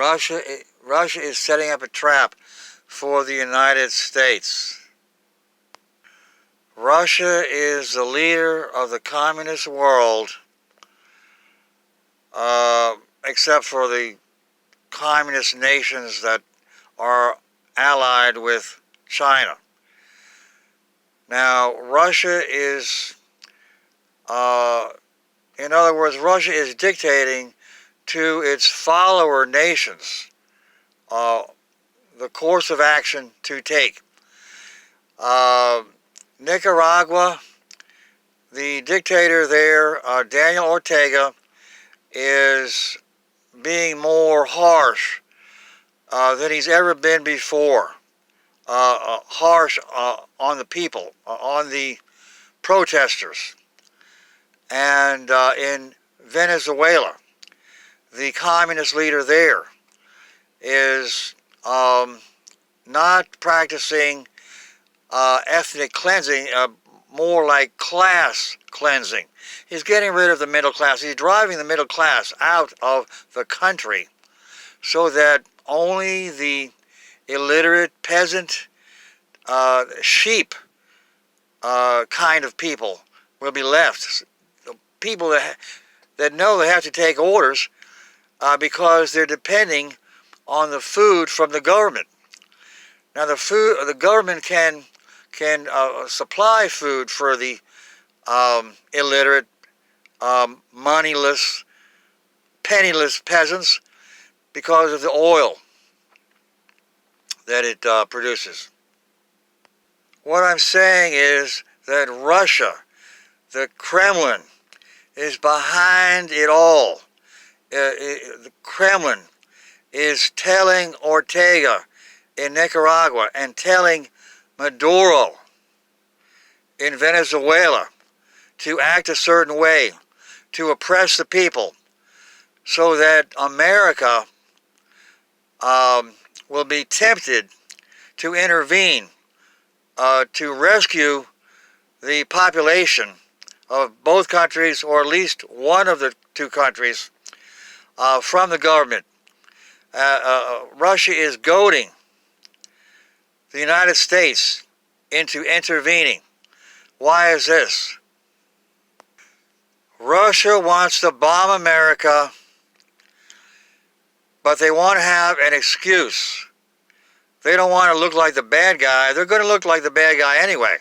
Russia is setting up a trap for the United States. Russia is the leader of the communist world, except for the communist nations that are allied with China. Now, Russia is, in other words, Russia is dictating to its follower nations the course of action to take. Nicaragua, the dictator there, Daniel Ortega, is being more harsh than he's ever been before. Harsh on the people, on the protesters. And in Venezuela, the communist leader there is not practicing ethnic cleansing, more like class cleansing. He's getting rid of the middle class. He's driving the middle class out of the country so that only the illiterate peasant sheep kind of people will be left. The people that know they have to take orders because they're depending on the food from the government. Now the government can supply food for the illiterate, moneyless, penniless peasants because of the oil that it produces. What I'm saying is that Russia, the Kremlin, is behind it all. The Kremlin is telling Ortega in Nicaragua and telling Maduro in Venezuela to act a certain way, to oppress the people, so that America will be tempted to intervene to rescue the population of both countries, or at least one of the two countries, from the government. Russia is goading the United States into intervening. Why is this? Russia wants to bomb America, but they want to have an excuse. They don't want to look like the bad guy. They're going to look like the bad guy anyway.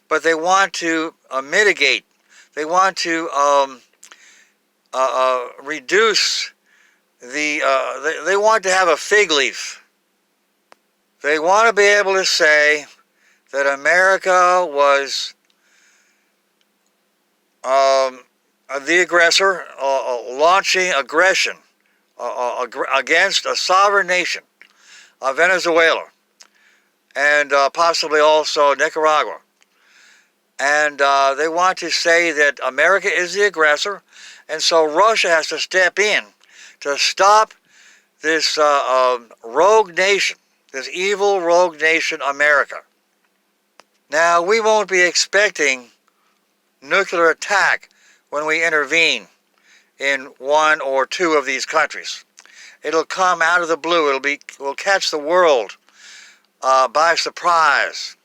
But they want to mitigate. They want to reduce the... they want to have a fig leaf. They want to be able to say that America was the aggressor, launching aggression against a sovereign nation, Venezuela, and possibly also Nicaragua. And they want to say that America is the aggressor, and so Russia has to step in to stop this rogue nation, this evil rogue nation, America. Now, we won't be expecting nuclear attack when we intervene in one or two of these countries. It'll come out of the blue. We'll catch the world by surprise.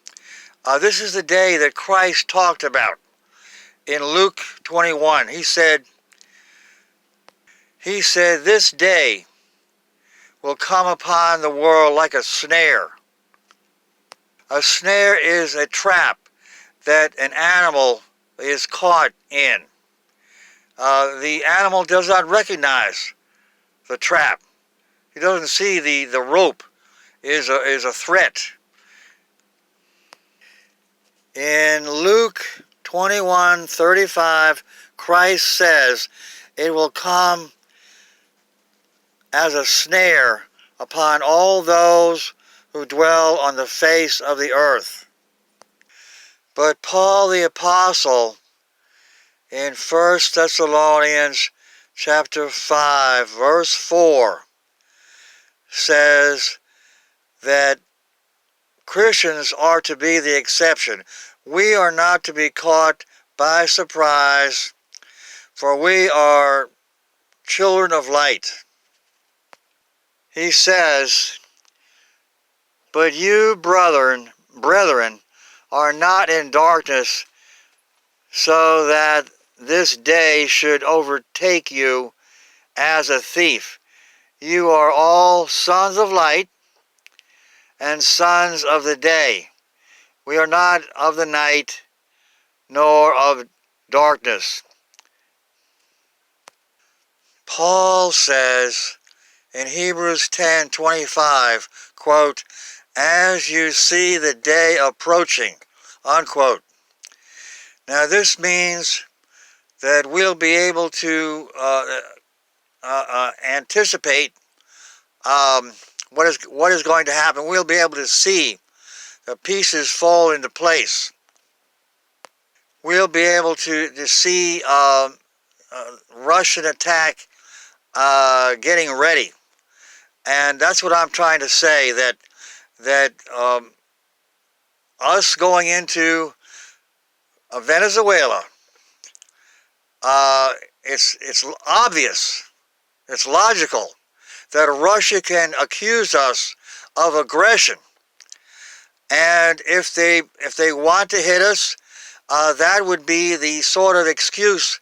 This is the day that Christ talked about in Luke 21. He said, this day will come upon the world like a snare. A snare is a trap that an animal is caught in. The animal does not recognize the trap. He doesn't see the rope is a threat. In Luke 21:35, Christ says, it will come as a snare upon all those who dwell on the face of the earth. But Paul the Apostle in 1 Thessalonians chapter 5, verse 4 says that Christians are to be the exception. We are not to be caught by surprise, for we are children of light. He says, "But you, brethren, are not in darkness, so that this day should overtake you as a thief. You are all sons of light and sons of the day. We are not of the night, nor of darkness." Paul says in Hebrews 10:25, quote, "As you see the day approaching," unquote. Now this means that we'll be able to anticipate what is going to happen. We'll be able to see the pieces fall into place. We'll be able to see Russian attack getting ready, and that's what I'm trying to say. That us going into Venezuela, it's obvious, it's logical that Russia can accuse us of aggression, and if they want to hit us, that would be the sort of excuse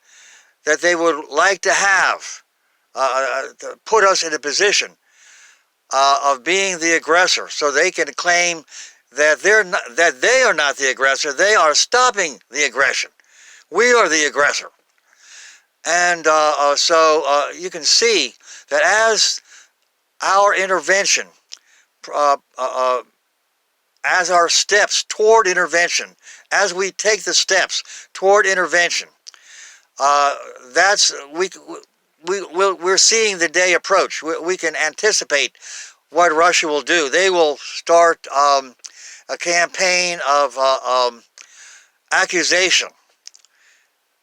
that they would like to have to put us in a position of being the aggressor, so they can claim that they are not the aggressor. They are stopping the aggression. We are the aggressor. And so you can see that as our intervention, as our steps toward intervention, as we take the steps toward intervention, we're seeing the day approach. We can anticipate what Russia will do. They will start a campaign of accusation,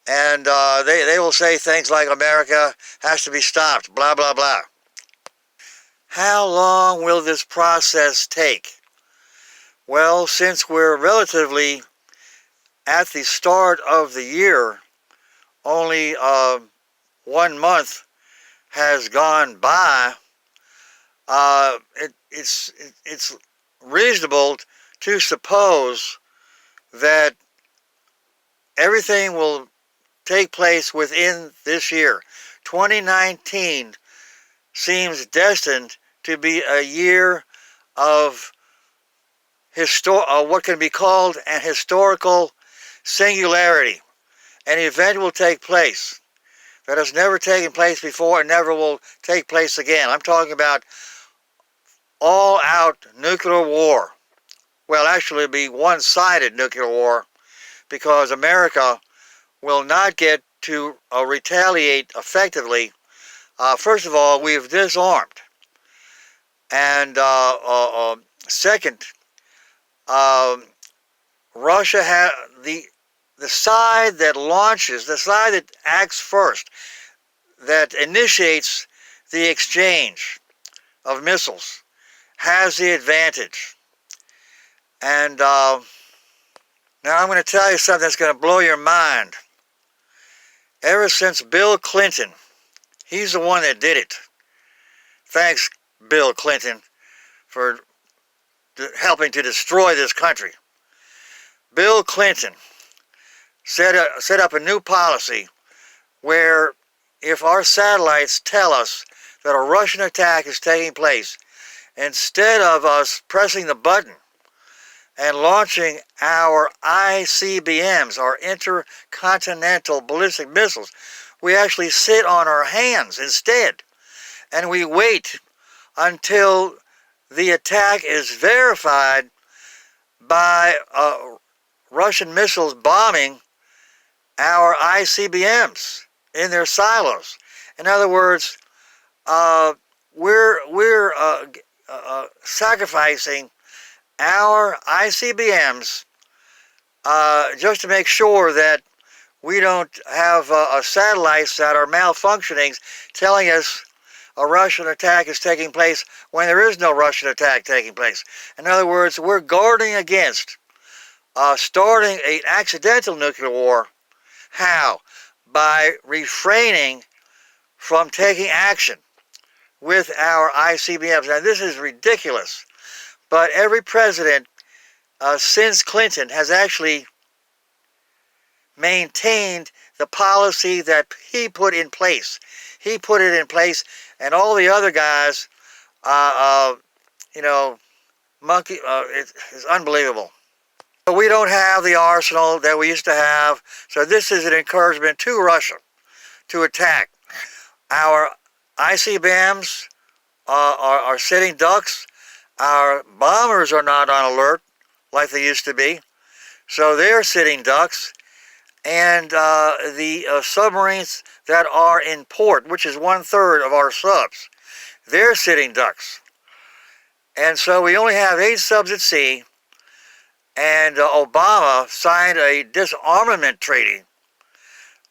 and they will say things like America has to be stopped, blah, blah, blah. How long will this process take? Well, since we're relatively at the start of the year, only 1 month has gone by, it's reasonable to suppose that everything will take place within this year. 2019 seems destined to be a year of what can be called an historical singularity. An event will take place that has never taken place before and never will take place again. I'm talking about all-out nuclear war. Well, actually, it'll be one-sided nuclear war, because America will not get to retaliate effectively. First of all, we've disarmed. And second, Russia has the side that launches, the side that acts first, that initiates the exchange of missiles, has the advantage. And now I'm going to tell you something that's going to blow your mind. Ever since Bill Clinton, he's the one that did it. Thanks, Bill Clinton, for helping to destroy this country. Bill Clinton set up a new policy where if our satellites tell us that a Russian attack is taking place, instead of us pressing the button and launching our ICBMs, our intercontinental ballistic missiles, we actually sit on our hands instead, and we wait until the attack is verified by Russian missiles bombing our ICBMs in their silos. In other words, we're sacrificing our ICBMs just to make sure that we don't have satellites that are malfunctioning telling us a Russian attack is taking place when there is no Russian attack taking place. In other words, we're guarding against starting an accidental nuclear war. How? By refraining from taking action, with our ICBMs. Now, this is ridiculous, but every president since Clinton has actually maintained the policy that he put in place. He put it in place, and all the other guys, you know, it's unbelievable. But we don't have the arsenal that we used to have, so this is an encouragement to Russia to attack. Our ICBMs are sitting ducks. Our bombers are not on alert like they used to be, so they're sitting ducks. And the submarines that are in port, which is 1/3 of our subs, they're sitting ducks. And so we only have 8 subs at sea, and Obama signed a disarmament treaty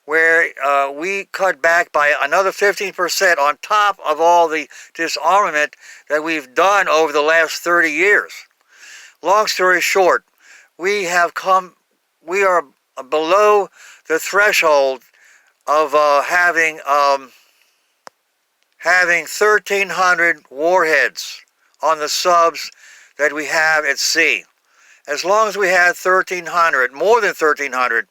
where we cut back by another 15% on top of all the disarmament that we've done over the last 30 years. Long story short, we are below the threshold of having 1,300 warheads on the subs that we have at sea. As long as we had 1,300, more than 1,300,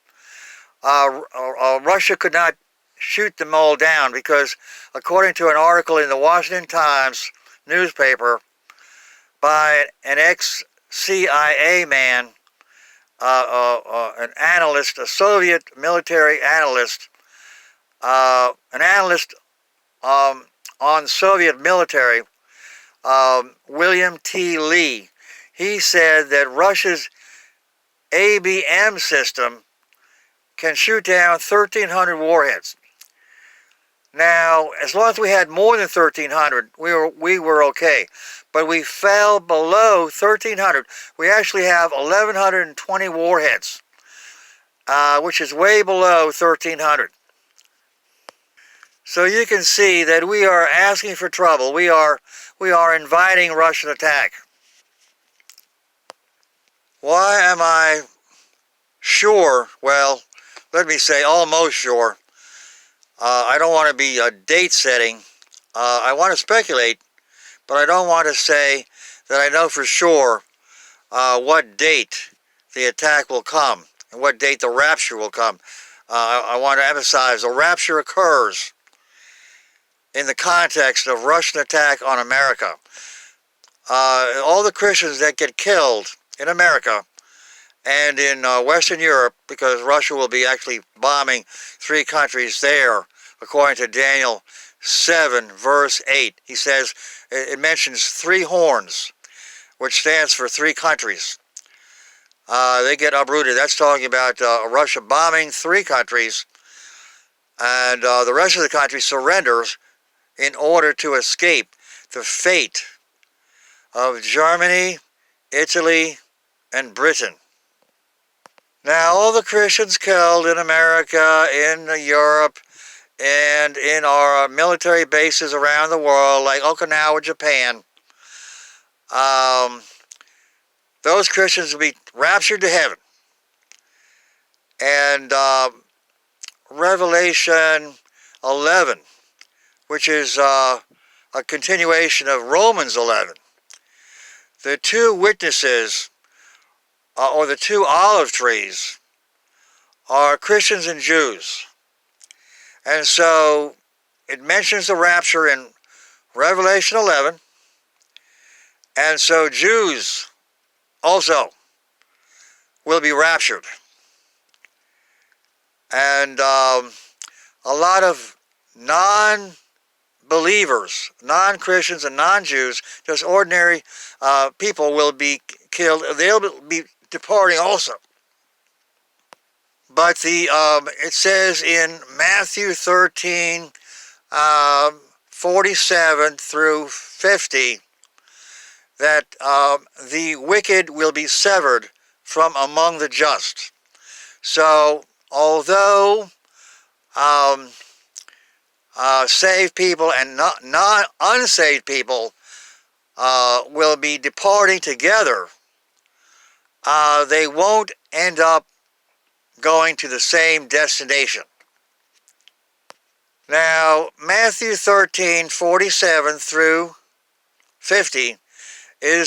Russia could not shoot them all down, because according to an article in the Washington Times newspaper by an ex-CIA man, an analyst, a Soviet military analyst, an analyst on Soviet military, William T. Lee, he said that Russia's ABM system can shoot down 1,300 warheads. Now, as long as we had more than 1,300, we were okay. But we fell below 1,300. We actually have 1,120 warheads, which is way below 1,300. So you can see that we are asking for trouble. We are inviting Russian attack. Why am I sure? Well, let me say almost sure. I don't want to be date setting. I want to speculate, but I don't want to say that I know for sure what date the attack will come and what date the rapture will come. I want to emphasize the rapture occurs in the context of Russian attack on America. All the Christians that get killed in America and in Western Europe, because Russia will be actually bombing 3 countries there, according to Daniel 7, verse 8. He says, it mentions 3 horns, which stands for 3 countries. They get uprooted. That's talking about Russia bombing 3 countries, and the rest of the country surrenders in order to escape the fate of Germany, Italy, and Britain. Now, all the Christians killed in America, in Europe, and in our military bases around the world, like Okinawa, Japan, those Christians will be raptured to heaven. And Revelation 11, which is a continuation of Romans 11, the 2 witnesses, or the 2 olive trees, are Christians and Jews. And so it mentions the rapture in Revelation 11, and so Jews also will be raptured. And a lot of non-believers, non-Christians and non-Jews, just ordinary people will be killed. They'll be departing also. But it says in Matthew 13, 47 through 50, that the wicked will be severed from among the just. So, although saved people and unsaved people will be departing together, they won't end up going to the same destination. Now, Matthew 13:47 through 50 is